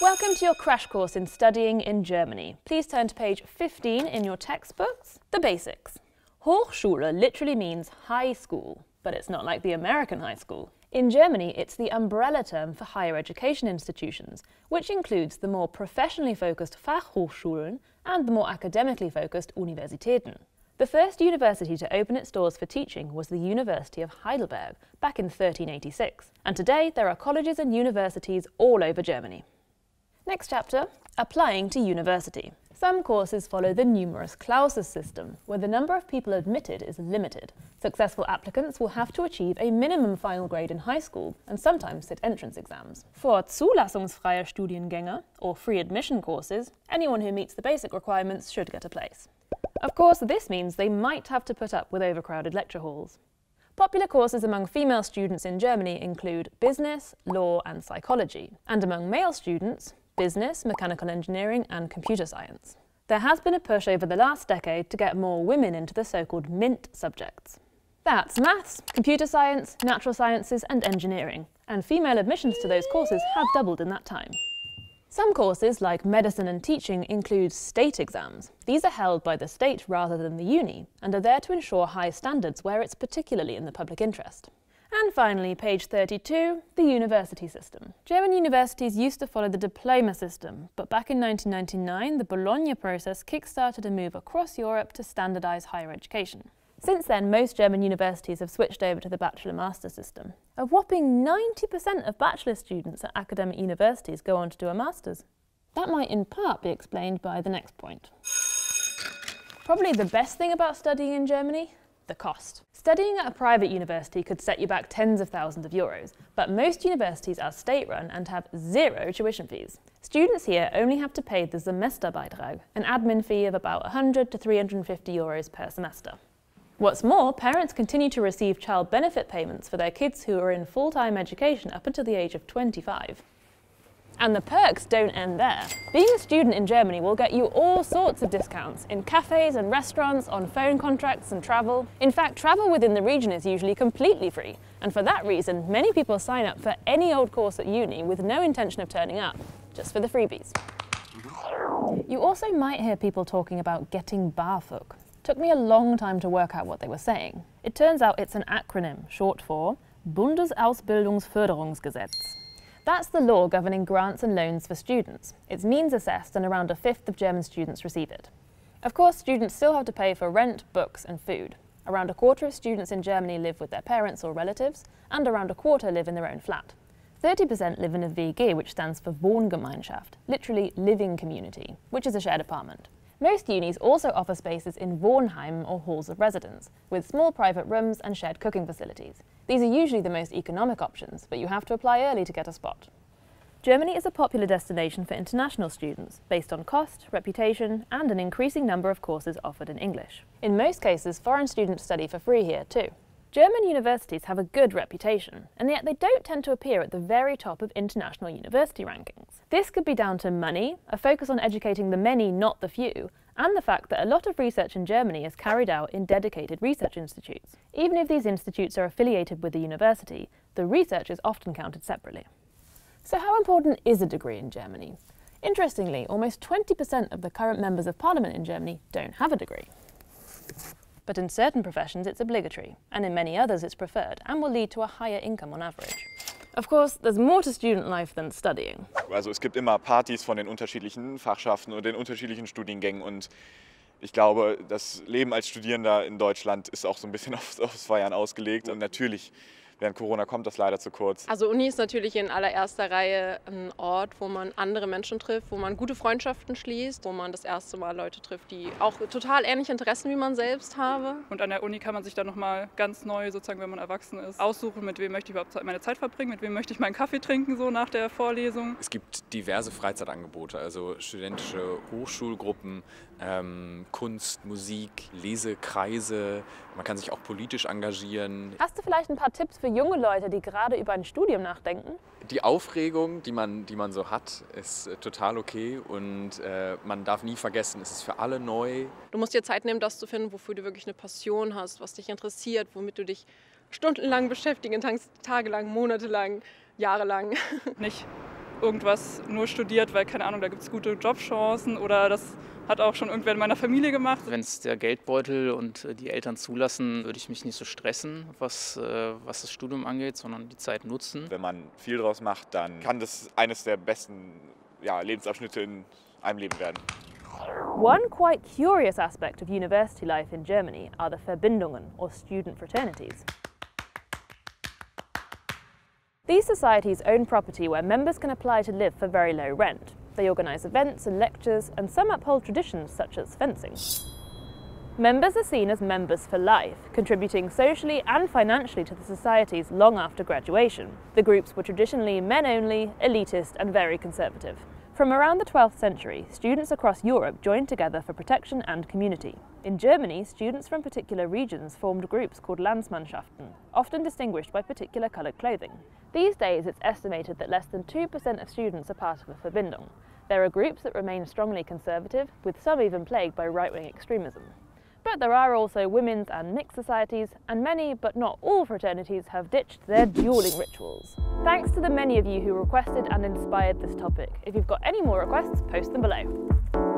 Welcome to your crash course in studying in Germany. Please turn to page 15 in your textbooks. The basics. Hochschule literally means high school, but it's not like the American high school. In Germany, it's the umbrella term for higher education institutions, which includes the more professionally focused Fachhochschulen and the more academically focused Universitäten. The first university to open its doors for teaching was the University of Heidelberg back in 1386, and today there are colleges and universities all over Germany. Next chapter, applying to university. Some courses follow the numerus clausus system, where the number of people admitted is limited. Successful applicants will have to achieve a minimum final grade in high school and sometimes sit entrance exams. For zulassungsfreie Studiengänge, or free admission courses, anyone who meets the basic requirements should get a place. Of course, this means they might have to put up with overcrowded lecture halls. Popular courses among female students in Germany include business, law and psychology, and among male students, business, mechanical engineering and computer science. There has been a push over the last decade to get more women into the so-called MINT subjects. That's maths, computer science, natural sciences and engineering, and female admissions to those courses have doubled in that time. Some courses, like medicine and teaching, include state exams. These are held by the state rather than the uni, and are there to ensure high standards where it's particularly in the public interest. And finally, page 32, the university system. German universities used to follow the diploma system, but back in 1999, the Bologna process kick-started a move across Europe to standardise higher education. Since then, most German universities have switched over to the bachelor-master system. A whopping 90% of bachelor students at academic universities go on to do a master's. That might in part be explained by the next point. Probably the best thing about studying in Germany? The cost. Studying at a private university could set you back tens of thousands of euros, but most universities are state-run and have zero tuition fees. Students here only have to pay the Semesterbeitrag, an admin fee of about 100 to 350 euros per semester. What's more, parents continue to receive child benefit payments for their kids who are in full-time education up until the age of 25. And the perks don't end there. Being a student in Germany will get you all sorts of discounts in cafes and restaurants, on phone contracts and travel. In fact, travel within the region is usually completely free, and for that reason, many people sign up for any old course at uni with no intention of turning up, just for the freebies. You also might hear people talking about getting BAföG. Took me a long time to work out what they were saying. It turns out it's an acronym, short for Bundesausbildungsförderungsgesetz. That's the law governing grants and loans for students. It's means assessed and around a fifth of German students receive it. Of course, students still have to pay for rent, books and food. Around a quarter of students in Germany live with their parents or relatives, and around a quarter live in their own flat. 30% live in a WG, which stands for Wohngemeinschaft, literally living community, which is a shared apartment. Most unis also offer spaces in Wohnheim or halls of residence, with small private rooms and shared cooking facilities. These are usually the most economic options, but you have to apply early to get a spot. Germany is a popular destination for international students, based on cost, reputation, and an increasing number of courses offered in English. In most cases, foreign students study for free here too. German universities have a good reputation, and yet they don't tend to appear at the very top of international university rankings. This could be down to money, a focus on educating the many, not the few, and the fact that a lot of research in Germany is carried out in dedicated research institutes. Even if these institutes are affiliated with the university, the research is often counted separately. So how important is a degree in Germany? Interestingly, almost 20% of the current members of parliament in Germany don't have a degree. But in certain professions it's obligatory, and in many others it's preferred, and will lead to a higher income on average. Of course, there's more to student life than studying. Also es gibt immer Partys von den unterschiedlichen Fachschaften und den unterschiedlichen Studiengängen, und ich glaube, das Leben als Studierender in Deutschland ist auch so ein bisschen aufs Feiern ausgelegt, und natürlich während Corona kommt das leider zu kurz. Also Uni ist natürlich in allererster Reihe ein Ort, wo man andere Menschen trifft, wo man gute Freundschaften schließt, wo man das erste Mal Leute trifft, die auch total ähnliche Interessen wie man selbst haben. Und an der Uni kann man sich dann nochmal ganz neu, sozusagen, wenn man erwachsen ist, aussuchen, mit wem möchte ich überhaupt meine Zeit verbringen, mit wem möchte ich meinen Kaffee trinken, so nach der Vorlesung. Es gibt diverse Freizeitangebote, also studentische Hochschulgruppen, Kunst, Musik, Lesekreise. Man kann sich auch politisch engagieren. Hast du vielleicht ein paar Tipps für junge Leute, die gerade über ein Studium nachdenken? Die Aufregung, die man so hat, ist total okay, und man darf nie vergessen, es ist für alle neu. Du musst dir Zeit nehmen, das zu finden, wofür du wirklich eine Passion hast, was dich interessiert, womit du dich stundenlang beschäftigen kannst, tagelang, monatelang, jahrelang. Nicht irgendwas nur studiert, weil, keine Ahnung, da gibt es gute Jobchancen oder das hat auch schon irgendwer in meiner Familie gemacht. Wenn es der Geldbeutel und die Eltern zulassen, würde ich mich nicht so stressen, was das Studium angeht, sondern die Zeit nutzen. Wenn man viel draus macht, dann kann das eines der besten Lebensabschnitte in einem Leben werden. One quite curious aspect of university life in Germany are the Verbindungen, or student fraternities. These societies own property where members can apply to live for very low rent. They organise events and lectures, and some uphold traditions such as fencing. Members are seen as members for life, contributing socially and financially to the societies long after graduation. The groups were traditionally men-only, elitist and very conservative. From around the 12th century, students across Europe joined together for protection and community. In Germany, students from particular regions formed groups called Landsmannschaften, often distinguished by particular coloured clothing. These days, it's estimated that less than 2% of students are part of a Verbindung. There are groups that remain strongly conservative, with some even plagued by right-wing extremism. But there are also women's and mixed societies, and many, but not all fraternities have ditched their dueling rituals. Thanks to the many of you who requested and inspired this topic. If you've got any more requests, post them below.